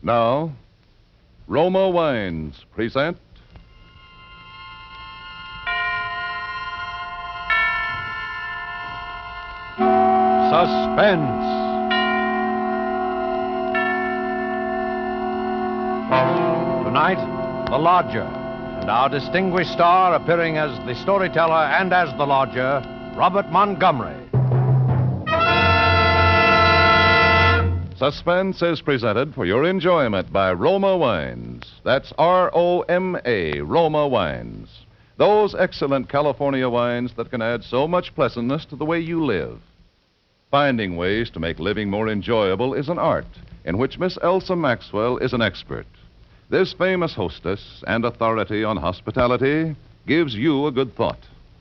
Now, Roma Wines present Suspense. Tonight, The Lodger, and our distinguished star appearing as the storyteller and as the lodger, Robert Montgomery. Suspense is presented for your enjoyment by Roma Wines. That's R-O-M-A, Roma Wines. Those excellent California wines that can add so much pleasantness to the way you live. Finding ways to make living more enjoyable is an art in which Miss Elsa Maxwell is an expert. This famous hostess and authority on hospitality gives you a good thought.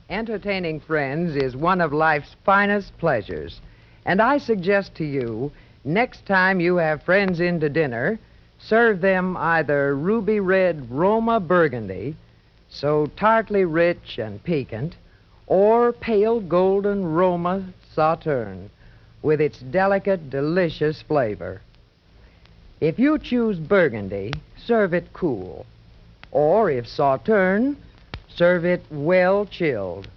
Entertaining friends is one of life's finest pleasures. And I suggest to you, next time you have friends in to dinner, serve them either ruby red Roma Burgundy, so tartly rich and piquant, or pale golden Roma Sauterne, with its delicate, delicious flavor. If you choose Burgundy, serve it cool. Or if Sauterne, serve it well chilled.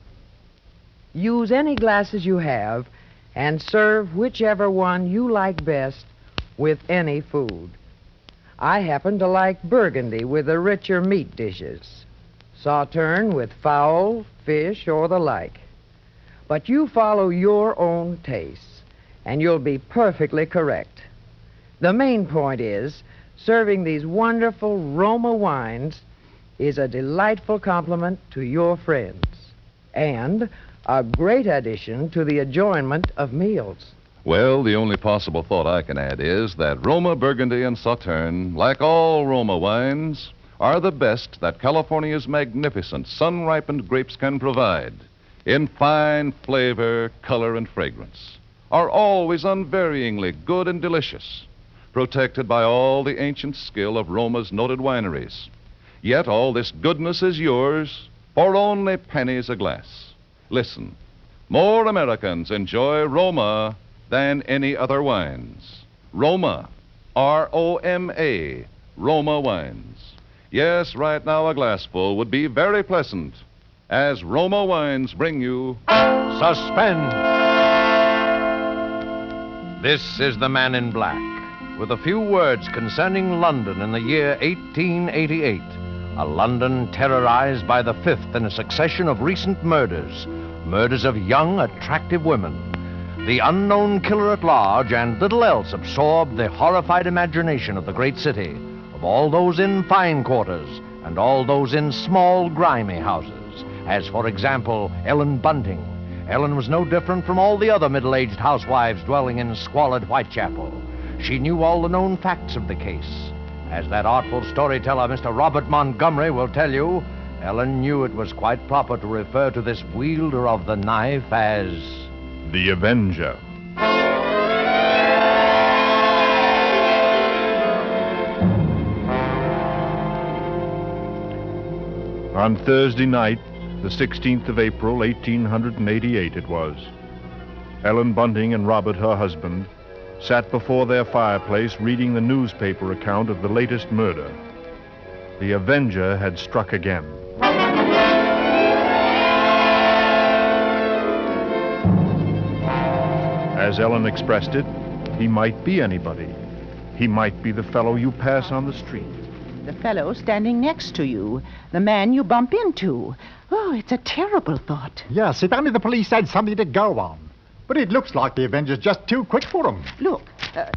Use any glasses you have and serve whichever one you like best with any food. I happen to like Burgundy with the richer meat dishes, Sauterne with fowl, fish, or the like. But you follow your own tastes, and you'll be perfectly correct. The main point is, serving these wonderful Roma wines is a delightful compliment to your friends and a great addition to the enjoyment of meals. Well, the only possible thought I can add is that Roma Burgundy and Sauterne, like all Roma wines, are the best that California's magnificent sun-ripened grapes can provide in fine flavor, color, and fragrance, are always unvaryingly good and delicious, protected by all the ancient skill of Roma's noted wineries. Yet all this goodness is yours for only pennies a glass. Listen, more Americans enjoy Roma than any other wines. Roma, R-O-M-A, Roma wines. Yes, right now a glassful would be very pleasant, as Roma wines bring you Suspense. This is the Man in Black, with a few words concerning London in the year 1888. A London terrorized by the fifth in a succession of recent murders. Murders of young, attractive women. The unknown killer at large and little else absorbed the horrified imagination of the great city, of all those in fine quarters and all those in small, grimy houses. As, for example, Ellen Bunting. Ellen was no different from all the other middle-aged housewives dwelling in squalid Whitechapel. She knew all the known facts of the case. As that artful storyteller, Mr. Robert Montgomery, will tell you, Ellen knew it was quite proper to refer to this wielder of the knife as the Avenger. On Thursday night, the 16th of April, 1888 it was, Ellen Bunting and Robert, her husband, sat before their fireplace reading the newspaper account of the latest murder. The Avenger had struck again. As Ellen expressed it, he might be anybody. He might be the fellow you pass on the street. The fellow standing next to you. The man you bump into. Oh, it's a terrible thought. Yes, if only the police had something to go on. But it looks like the Avenger's just too quick for them. Look,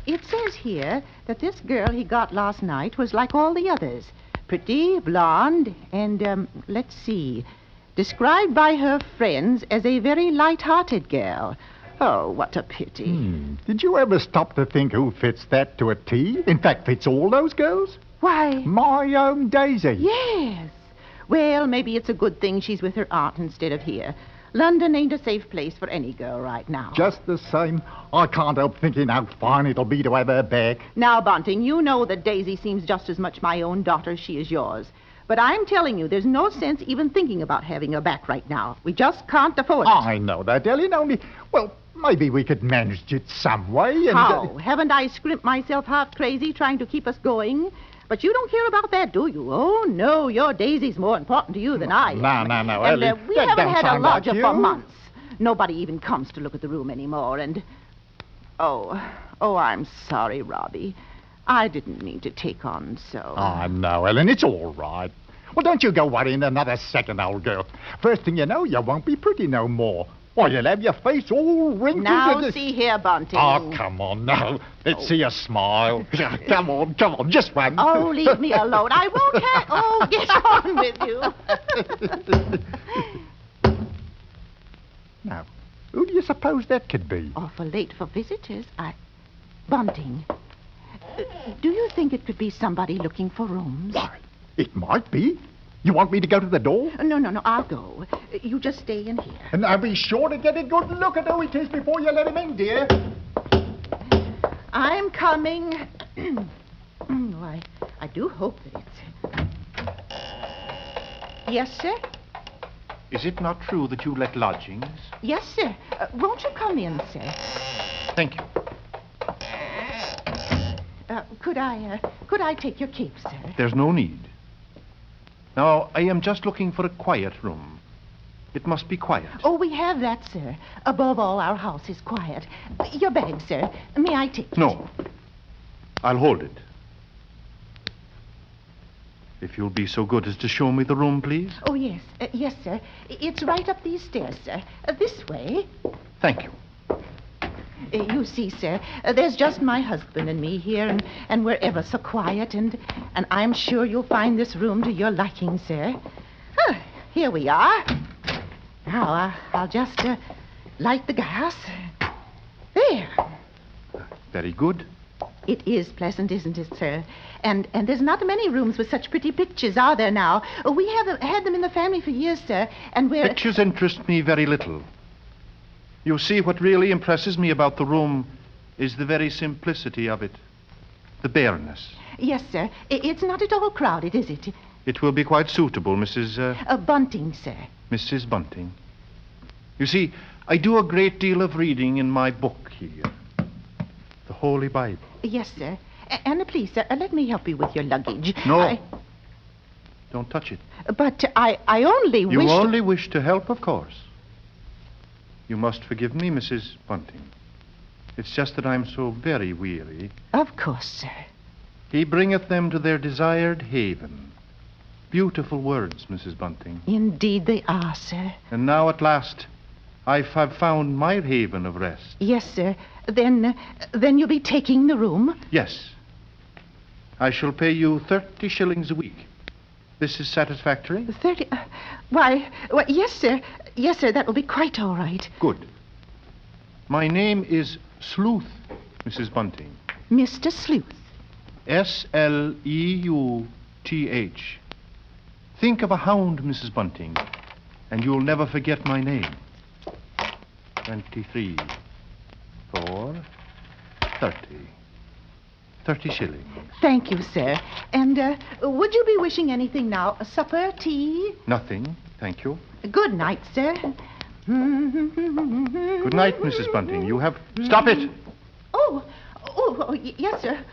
it says here that this girl he got last night was like all the others. Pretty, blonde, and, let's see, described by her friends as a very light-hearted girl. Oh, what a pity. Did you ever stop to think who fits that to a T? In fact, fits all those girls? Why? My own Daisy. Yes. Well, maybe it's a good thing she's with her aunt instead of here. London ain't a safe place for any girl right now. Just the same, I can't help thinking how fine it'll be to have her back. Now, Bunting, you know that Daisy seems just as much my own daughter as she is yours. But I'm telling you, there's no sense even thinking about having her back right now. We just can't afford it. I know that, Ellen, only, well, Maybe we could manage it some way and... How? Haven't I scrimped myself half crazy trying to keep us going? But you don't care about that, do you? Oh, no, your Daisy's more important to you than I am. No, And Ellie, we that haven't don't had a sound like lodger you. for months. Nobody even comes to look at the room anymore, and... Oh, I'm sorry, Robbie. I didn't mean to take on so. Oh, no, Ellen, it's all right. Well, don't you go worrying another second, old girl. First thing you know, you won't be pretty no more. Why, you'll have your face all wrinkled. Now, and... see here, Bunting. Oh, come on now. Let's see you smile. Come on, just one. Oh, leave me alone. I won't have... Oh, get on with you. Now, who do you suppose that could be? Awful late for visitors. Bunting. Do you think it could be somebody looking for rooms? Why, it might be. You want me to go to the door? No, I'll go. You just stay in here. And I'll be sure to get a good look at who it is before you let him in, dear. I'm coming. Oh, I do hope that it's... Yes, sir? Is it not true that you let lodgings? Yes, sir. Won't you come in, sir? Thank you. Could I take your cape, sir? There's no need. Now, I am just looking for a quiet room. It must be quiet. Oh, we have that, sir. Above all, our house is quiet. Your bag, sir. May I take it? No. I'll hold it. If you'll be so good as to show me the room, please. Oh, yes. Yes, sir. It's right up these stairs, sir. This way. Thank you. You see, sir, there's just my husband and me here, and we're ever so quiet, and I'm sure you'll find this room to your liking, sir. Here we are. Now, I'll just light the gas. There. Very good. It is pleasant, isn't it, sir? And there's not many rooms with such pretty pictures, are there now? We have had them in the family for years, sir, and we're... Pictures interest me very little. You see, what really impresses me about the room is the very simplicity of it. The bareness. Yes, sir. It's not at all crowded, is it? It will be quite suitable, Mrs. Bunting, sir. Mrs. Bunting. You see, I do a great deal of reading in my book here. The Holy Bible. Yes, sir. And please, sir, let me help you with your luggage. No. Don't touch it. But I only wish... You only wish to help, of course. You must forgive me, Mrs. Bunting. It's just that I'm so very weary. Of course, sir. He bringeth them to their desired haven. Beautiful words, Mrs. Bunting. Indeed they are, sir. And now at last, I have found my haven of rest. Yes, sir. Then you'll be taking the room? Yes. I shall pay you 30 shillings a week. This is satisfactory? 30... Why, yes, sir. Yes, sir, that will be quite all right. Good. My name is Sleuth, Mrs. Bunting. Mr. Sleuth. Sleuth. Think of a hound, Mrs. Bunting, and you'll never forget my name. 23, 4, 30. 30 shillings. Thank you, sir. And would you be wishing anything now? Supper, tea? Nothing, thank you. Good night, sir. Good night, Mrs. Bunting. You have... Stop it! Oh, yes, sir.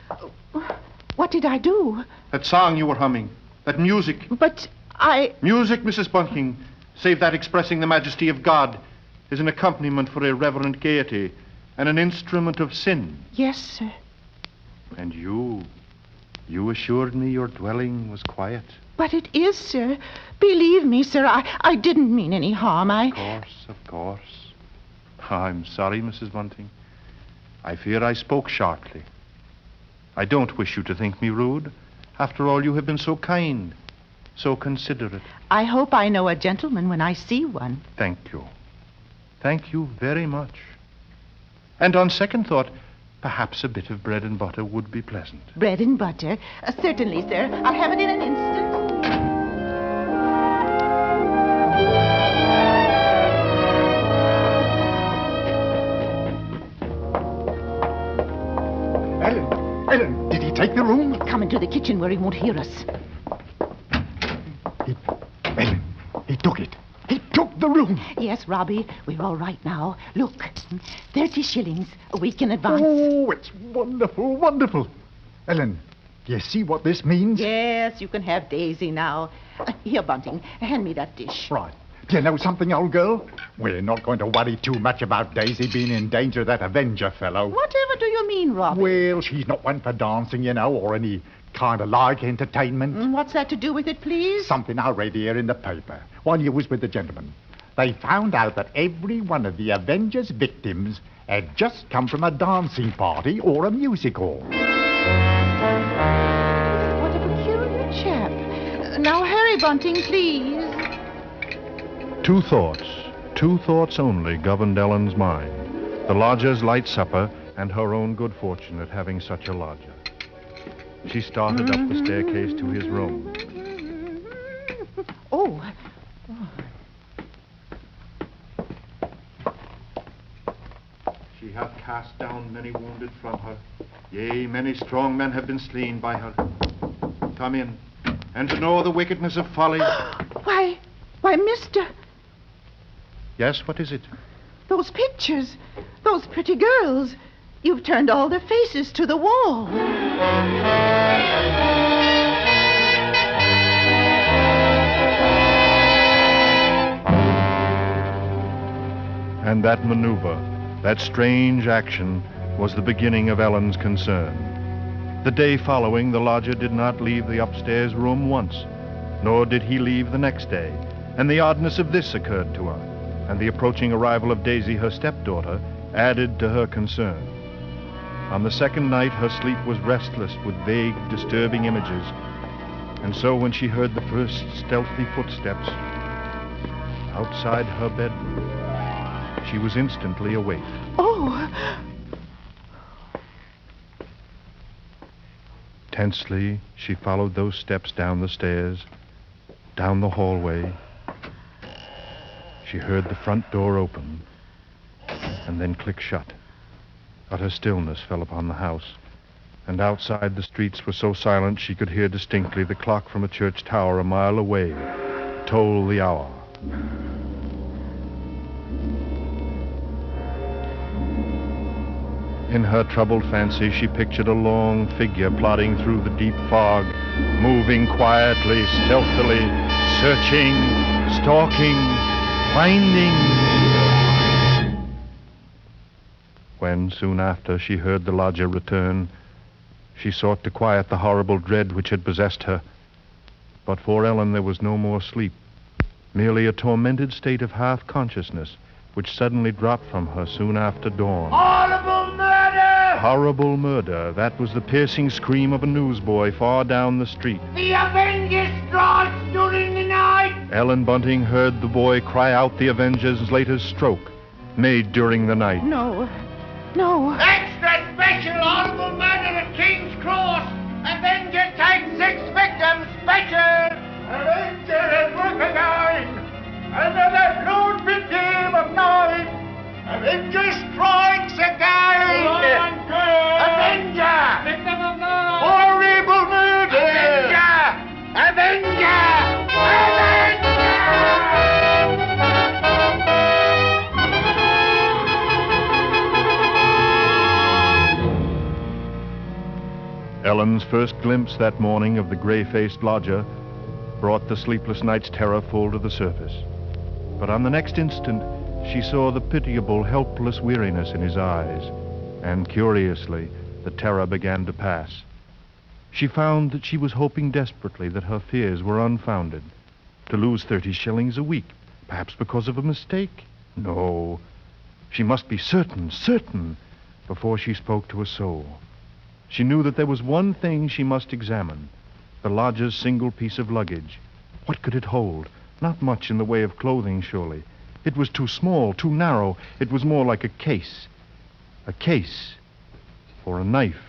What did I do? That song you were humming. That music. But Music, Mrs. Bunting, save that expressing the majesty of God, is an accompaniment for irreverent gaiety and an instrument of sin. Yes, sir. And you assured me your dwelling was quiet. But it is, sir. Believe me, sir, I didn't mean any harm. Of course. I'm sorry, Mrs. Bunting. I fear I spoke sharply. I don't wish you to think me rude. After all, you have been so kind, so considerate. I hope I know a gentleman when I see one. Thank you. Thank you very much. And on second thought, perhaps a bit of bread and butter would be pleasant. Bread and butter? Certainly, sir. I'll have it in an instant. Ellen, did he take the room? Come into the kitchen where he won't hear us. Ellen, he took it. He took the room. Yes, Robbie, we're all right now. Look, 30 shillings a week in advance. Oh, it's wonderful, wonderful. Ellen, do you see what this means? Yes, you can have Daisy now. Here, Bunting, hand me that dish. Right. Do you know something, old girl? We're not going to worry too much about Daisy being in danger of that Avenger fellow. Whatever do you mean, Robbie? Well, she's not one for dancing, you know, or any kind of like entertainment. What's that to do with it, please? Something I read here in the paper while you was with the gentleman. They found out that every one of the Avengers' victims had just come from a dancing party or a music hall. What a peculiar chap. Now hurry, Bunting, please. Two thoughts only governed Ellen's mind. The lodger's light supper and her own good fortune at having such a lodger. She started up the staircase to his room. Oh. She hath cast down many wounded from her. Yea, many strong men have been slain by her. Come in, and to know the wickedness of folly. Why, mister, Yes, what is it? those pictures, those pretty girls. You've turned all their faces to the wall. And that maneuver, that strange action, was the beginning of Ellen's concern. The day following, the lodger did not leave the upstairs room once, nor did he leave the next day. And the oddness of this occurred to her, and the approaching arrival of Daisy, her stepdaughter, added to her concern. On the second night, her sleep was restless with vague, disturbing images. And so when she heard the first stealthy footsteps outside her bedroom, she was instantly awake. Oh, Tensely, she followed those steps down the stairs, down the hallway. She heard the front door open and then click shut. Utter stillness fell upon the house, and outside the streets were so silent she could hear distinctly the clock from a church tower a mile away toll the hour. In her troubled fancy, she pictured a long figure plodding through the deep fog, moving quietly, stealthily, searching, stalking, finding. When, soon after, she heard the lodger return, she sought to quiet the horrible dread which had possessed her. But for Ellen there was no more sleep, merely a tormented state of half-consciousness, which suddenly dropped from her soon after dawn. Horrible murder! Horrible murder. That was the piercing scream of a newsboy far down the street. The Avengers strikes during the night! Ellen Bunting heard the boy cry out the Avenger's latest stroke, made during the night. no. Extra special horrible murder at King's Cross! Avenger takes 6 victims special! Avenger is recognized! Another load victim of night! Avenger strikes again! Avenger! Victim of night! Horrible murder! Avenger! Ellen's first glimpse that morning of the gray-faced lodger brought the sleepless night's terror full to the surface. But on the next instant, she saw the pitiable, helpless weariness in his eyes, and curiously, the terror began to pass. She found that she was hoping desperately that her fears were unfounded. To lose 30 shillings a week, perhaps because of a mistake? No. She must be certain, before she spoke to a soul. She knew that there was one thing she must examine, the lodger's single piece of luggage. What could it hold? Not much in the way of clothing, surely. It was too small, too narrow. It was more like a case. A case for a knife.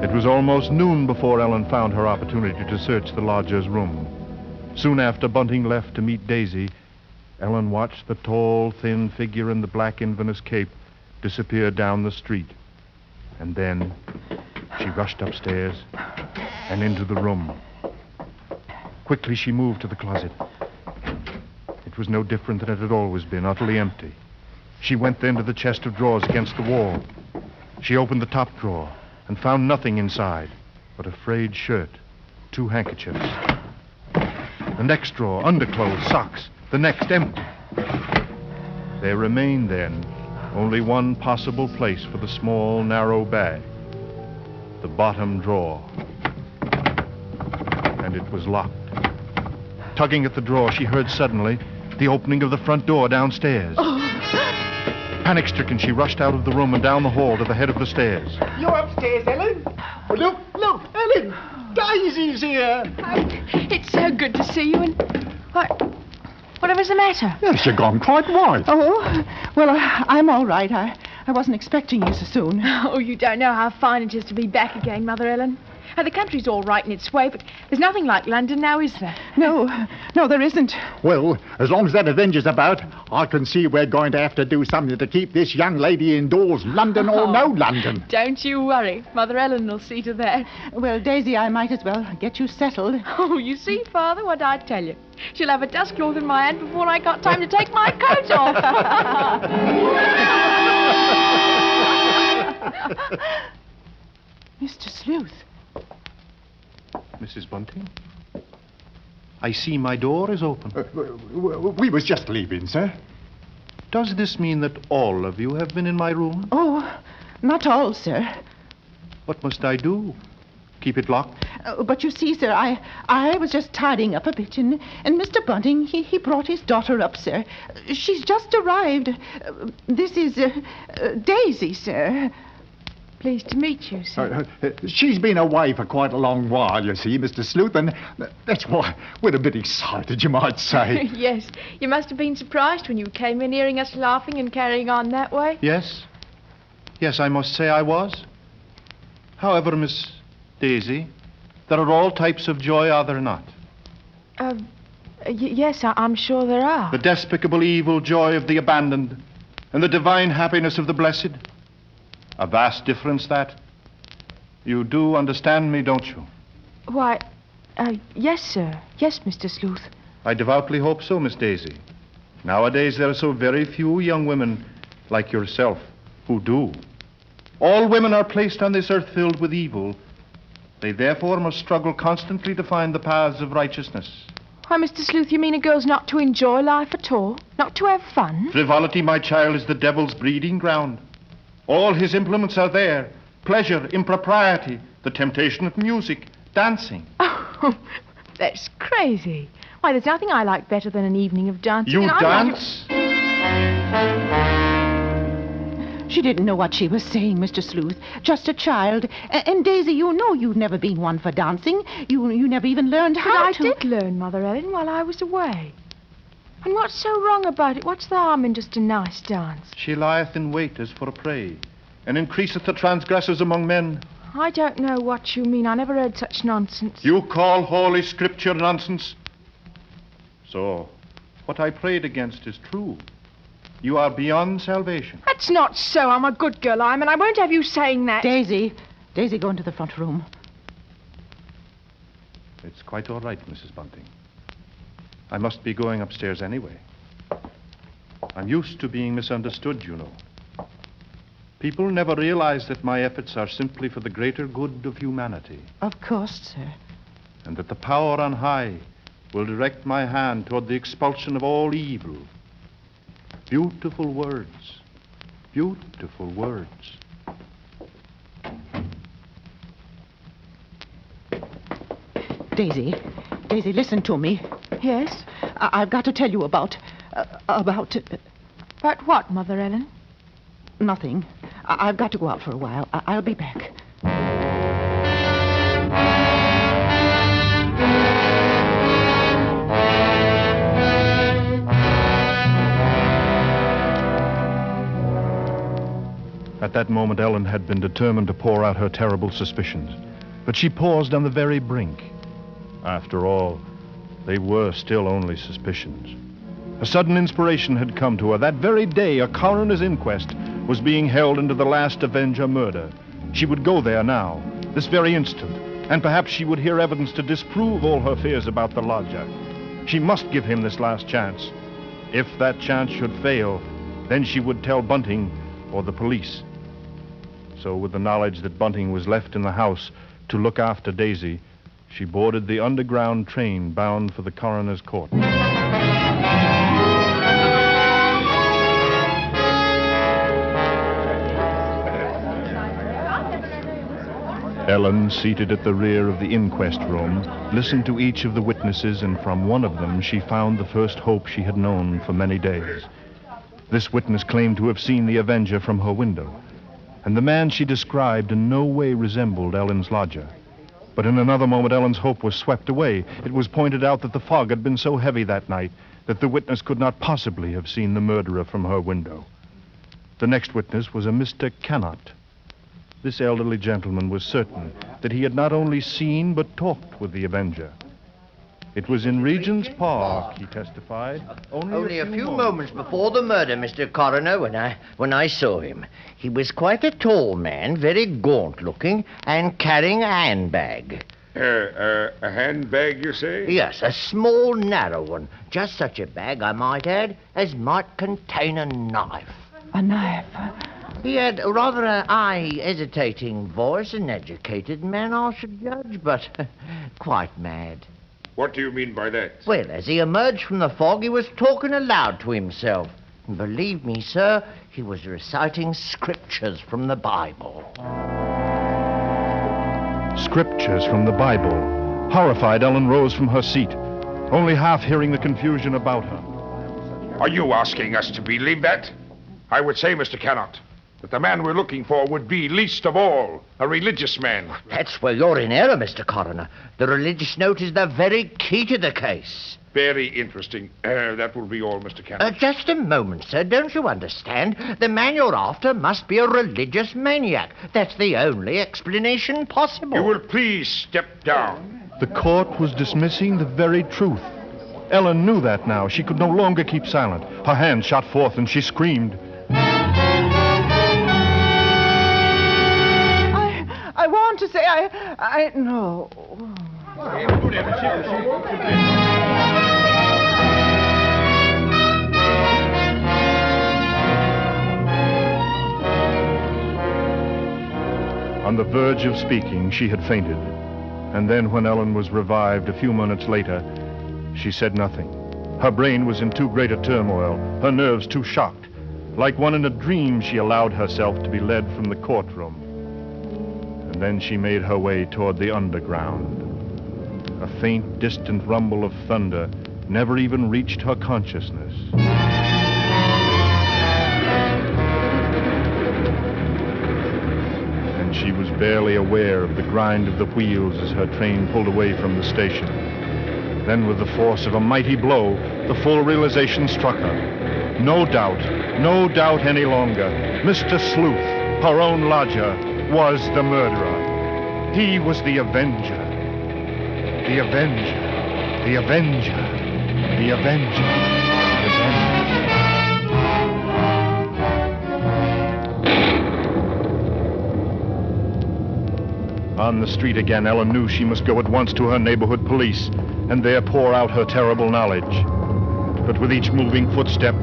It was almost noon before Ellen found her opportunity to search the lodger's room. Soon after Bunting left to meet Daisy, Ellen watched the tall, thin figure in the black Inverness cape disappear down the street. And then she rushed upstairs and into the room. Quickly, she moved to the closet. It was no different than it had always been, utterly empty. She went then to the chest of drawers against the wall. She opened the top drawer and found nothing inside but a frayed shirt, 2 handkerchiefs. The next drawer, underclothes, socks. The next, empty. There remained, then, only one possible place for the small, narrow bag. The bottom drawer. And it was locked. Tugging at the drawer, she heard suddenly the opening of the front door downstairs. Panic-stricken, she rushed out of the room and down the hall to the head of the stairs. You're upstairs, Ellen? Oh, look, Ellen! Daisy's here! Oh, it's so good to see you, and... Whatever's the matter? Yes, you've gone quite white. Oh, well, I'm all right. I wasn't expecting you so soon. Oh, you don't know how fine it is to be back again, Mother Ellen. The country's all right in its way, but there's nothing like London now, is there? No, there isn't. Well, as long as that Avenger's about, I can see we're going to have to do something to keep this young lady indoors, London or no London. Don't you worry. Mother Ellen will see to that. Well, Daisy, I might as well get you settled. Oh, you see, Father, what I tell you. She'll have a dust cloth in my hand before I got time to take my coat off. Mr. Sleuth. Mrs. Bunting? I see my door is open. We was just leaving, sir. Does this mean that all of you have been in my room? Oh, not all, sir. What must I do? Keep it locked? But you see, sir, I was just tidying up a bit, and Mr. Bunting, he brought his daughter up, sir. She's just arrived. This is Daisy, sir. Pleased to meet you, sir. She's been away for quite a long while, you see, Mr. Sleuth, and that's why we're a bit excited, you might say. Yes, you must have been surprised when you came in hearing us laughing and carrying on that way. Yes, I must say I was. However, Miss Daisy, there are all types of joy, are there not? Yes, I'm sure there are. The despicable evil joy of the abandoned and the divine happiness of the blessed. A vast difference, that. You do understand me, don't you? Why, yes, sir. Yes, Mr. Sleuth. I devoutly hope so, Miss Daisy. Nowadays, there are so very few young women like yourself who do. All women are placed on this earth filled with evil. They therefore must struggle constantly to find the paths of righteousness. Why, Mr. Sleuth, you mean a girl's not to enjoy life at all? Not to have fun? Frivolity, my child, is the devil's breeding ground. All his implements are there. Pleasure, impropriety, the temptation of music, dancing. Oh, that's crazy. Why, there's nothing I like better than an evening of dancing. You dance? She didn't know what she was saying, Mr. Sleuth. Just a child. And Daisy, you know you've never been one for dancing. You never even learned how to. But I did learn, Mother Ellen, while I was away. And what's so wrong about it? What's the harm in just a nice dance? She lieth in wait as for a prey, and increaseth the transgressors among men. I don't know what you mean. I never heard such nonsense. You call Holy Scripture nonsense? So, what I prayed against is true. You are beyond salvation. That's not so. I'm a good girl, and I won't have you saying that. Daisy, go into the front room. It's quite all right, Mrs. Bunting. I must be going upstairs anyway. I'm used to being misunderstood, you know. People never realize that my efforts are simply for the greater good of humanity. Of course, sir. And that the power on high will direct my hand toward the expulsion of all evil. Beautiful words. Beautiful words. Daisy, listen to me. Yes? I've got to tell you about... About what, Mother Ellen? Nothing. I've got to go out for a while. I'll be back. At that moment, Ellen had been determined to pour out her terrible suspicions. But she paused on the very brink. After all, they were still only suspicions. A sudden inspiration had come to her. That very day, a coroner's inquest was being held into the last Avenger murder. She would go there now, this very instant, and perhaps she would hear evidence to disprove all her fears about the lodger. She must give him this last chance. If that chance should fail, then she would tell Bunting or the police. So with the knowledge that Bunting was left in the house to look after Daisy, she boarded the underground train bound for the coroner's court. Ellen, seated at the rear of the inquest room, listened to each of the witnesses, and from one of them she found the first hope she had known for many days. This witness claimed to have seen the Avenger from her window, and the man she described in no way resembled Ellen's lodger. But in another moment, Ellen's hope was swept away. It was pointed out that the fog had been so heavy that night that the witness could not possibly have seen the murderer from her window. The next witness was a Mr. Cannot. This elderly gentleman was certain that he had not only seen but talked with the Avenger. It was in Regent's Park, he testified. Only a few moments before the murder, Mr. Coroner, when I saw him. He was quite a tall man, very gaunt-looking, and carrying a handbag. A handbag, you say? Yes, a small, narrow one. Just such a bag, I might add, as might contain a knife. A knife? He had rather an hesitating voice, an educated man, I should judge, but quite mad. What do you mean by that? Well, as he emerged from the fog, he was talking aloud to himself. And believe me, sir, he was reciting scriptures from the Bible. Scriptures from the Bible. Horrified, Ellen rose from her seat, only half hearing the confusion about her. Are you asking us to believe that? I would say, Mr. Cannot, that the man we're looking for would be, least of all, a religious man. That's where you're in error, Mr. Coroner. The religious note is the very key to the case. Very interesting. That will be all, Mr. Cannot. Just a moment, sir. Don't you understand? The man you're after must be a religious maniac. That's the only explanation possible. You will please step down. The court was dismissing the very truth. Ellen knew that now. She could no longer keep silent. Her hand shot forth and she screamed. I want to say I know. On the verge of speaking, she had fainted. And then when Ellen was revived a few minutes later, she said nothing. Her brain was in too great a turmoil, her nerves too shocked. Like one in a dream, she allowed herself to be led from the courtroom. And then she made her way toward the underground. A faint, distant rumble of thunder never even reached her consciousness. And she was barely aware of the grind of the wheels as her train pulled away from the station. Then, with the force of a mighty blow, the full realization struck her. No doubt any longer. Mr. Sleuth, her own lodger, was the murderer. He was the Avenger. The Avenger. The Avenger. The Avenger. The Avenger. On the street again, Ellen knew she must go at once to her neighborhood police and there pour out her terrible knowledge. But with each moving footstep,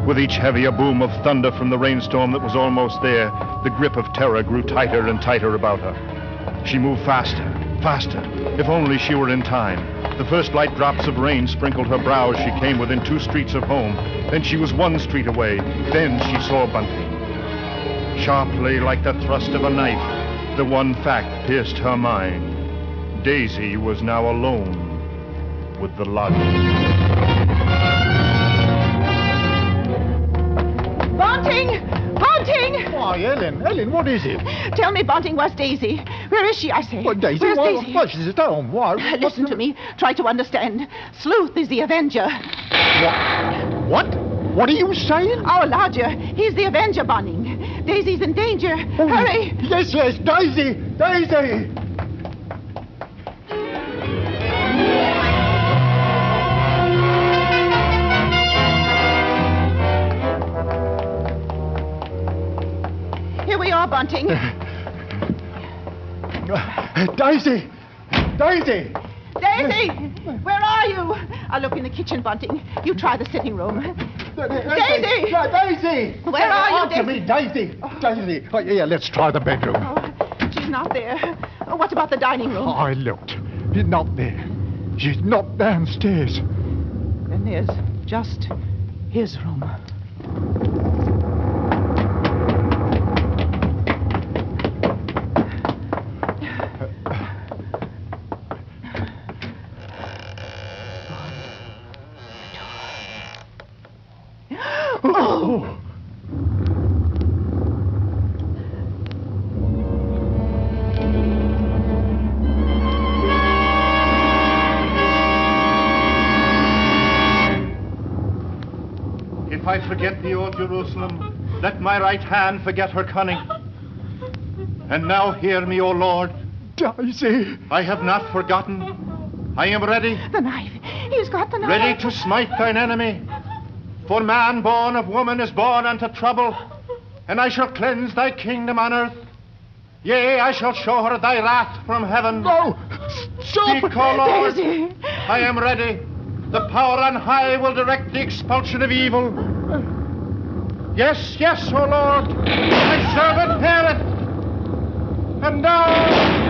with each heavier boom of thunder from the rainstorm that was almost there, the grip of terror grew tighter and tighter about her. She moved faster, faster. If only she were in time. The first light drops of rain sprinkled her brow as she came within 2 streets of home. Then she was 1 street away. Then she saw Bunting. Sharply, like the thrust of a knife, the one fact pierced her mind. Daisy was now alone with the lodger. Bunting! Bunting! Why, Ellen, what is it? Tell me, Bunting, where's Daisy? Where is she, I say? Well, Daisy, Where's why, Daisy? why, she's at home. Why? Listen to me. Try to understand. Sleuth is the Avenger. What? What are you saying? Our lodger. He's the Avenger, Bunting. Daisy's in danger. Oh, Hurry! Yes, Daisy! Daisy! Here we are, Bunting. Daisy! Daisy! Daisy! Where are you? I'll look in the kitchen, Bunting. You try the sitting room. Daisy! Daisy! Where are you, Answer me, Daisy! Daisy! Oh, yeah, let's try the bedroom. Oh, she's not there. What about the dining room? I looked. She's not there. She's not downstairs. Then there's just his room. Oh! If I forget thee, O Jerusalem, let my right hand forget her cunning. And now hear me, O Lord. Daisy! I have not forgotten. I am ready. The knife. He's got the knife. Ready to smite thine enemy. For man born of woman is born unto trouble, and I shall cleanse thy kingdom on earth. Yea, I shall show her thy wrath from heaven. No! Stop! Speak, O Lord. Daisy! I am ready. The power on high will direct the expulsion of evil. Yes, yes, O Lord. Thy servant heareth. And now...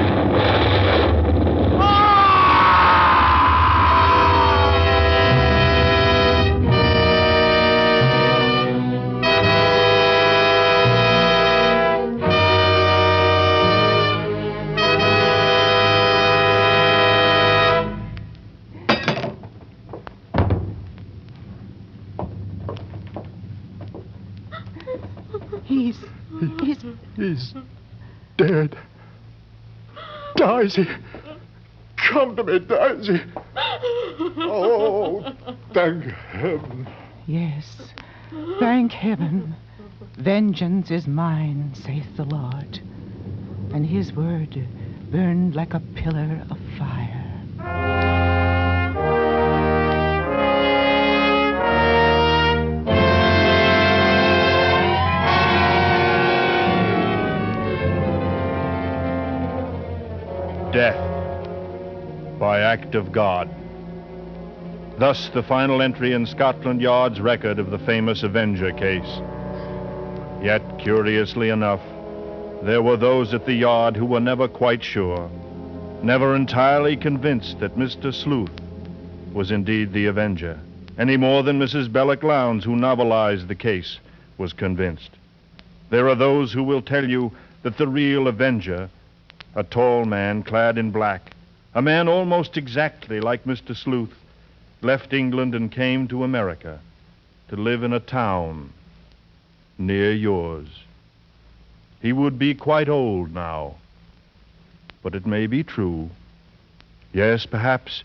He's dead. Daisy! Come to me, Daisy! Oh, thank heaven. Yes, thank heaven. Vengeance is mine, saith the Lord. And his word burned like a pillar of fire. Death by act of God. Thus the final entry in Scotland Yard's record of the famous Avenger case. Yet, curiously enough, there were those at the Yard who were never quite sure, never entirely convinced that Mr. Sleuth was indeed the Avenger, any more than Mrs. Belloc Lowndes, who novelized the case, was convinced. There are those who will tell you that the real Avenger, a tall man clad in black, a man almost exactly like Mr. Sleuth, left England and came to America to live in a town near yours. He would be quite old now, but it may be true. Yes, perhaps,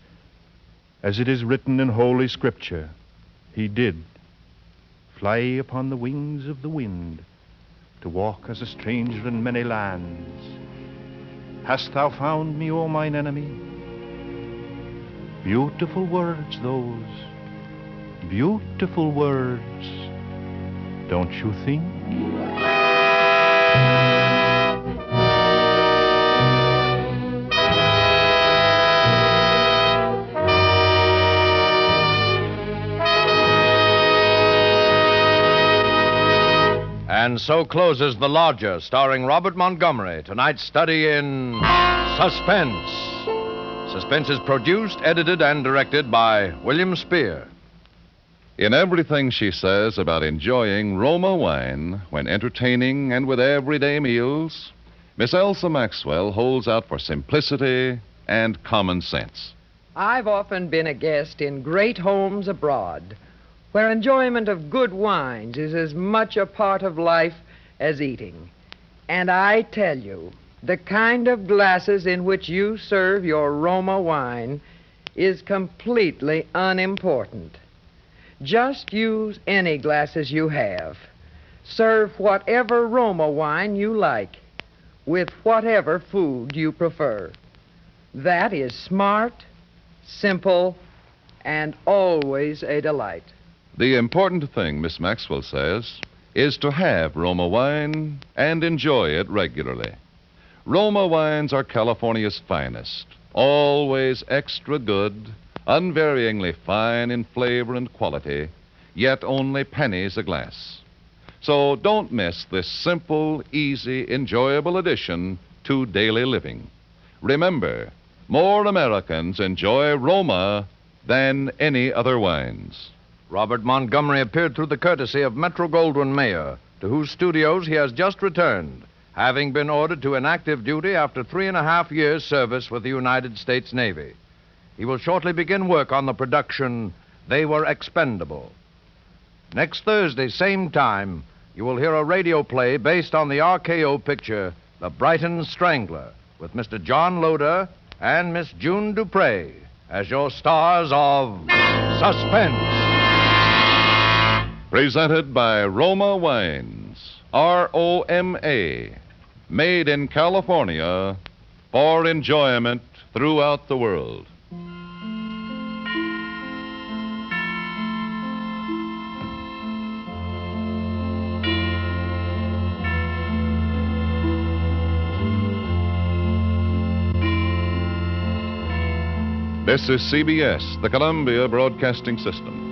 as it is written in Holy Scripture, he did fly upon the wings of the wind to walk as a stranger in many lands. Hast thou found me, O mine enemy? Beautiful words, those. Beautiful words. Don't you think? And so closes The Lodger, starring Robert Montgomery, tonight's study in Suspense. Suspense is produced, edited, and directed by William Spear. In everything she says about enjoying Roma wine when entertaining and with everyday meals, Miss Elsa Maxwell holds out for simplicity and common sense. I've often been a guest in great homes abroad, where enjoyment of good wines is as much a part of life as eating. And I tell you, the kind of glasses in which you serve your Roma wine is completely unimportant. Just use any glasses you have. Serve whatever Roma wine you like, with whatever food you prefer. That is smart, simple, and always a delight. The important thing, Miss Maxwell says, is to have Roma wine and enjoy it regularly. Roma wines are California's finest, always extra good, unvaryingly fine in flavor and quality, yet only pennies a glass. So don't miss this simple, easy, enjoyable addition to daily living. Remember, more Americans enjoy Roma than any other wines. Robert Montgomery appeared through the courtesy of Metro-Goldwyn-Mayer, to whose studios he has just returned, having been ordered to inactive duty after 3.5 years' service with the United States Navy. He will shortly begin work on the production, They Were Expendable. Next Thursday, same time, you will hear a radio play based on the RKO picture, The Brighton Strangler, with Mr. John Loder and Miss June Dupre as your stars of Suspense. Presented by Roma Wines, R-O-M-A, made in California for enjoyment throughout the world. This is CBS, the Columbia Broadcasting System.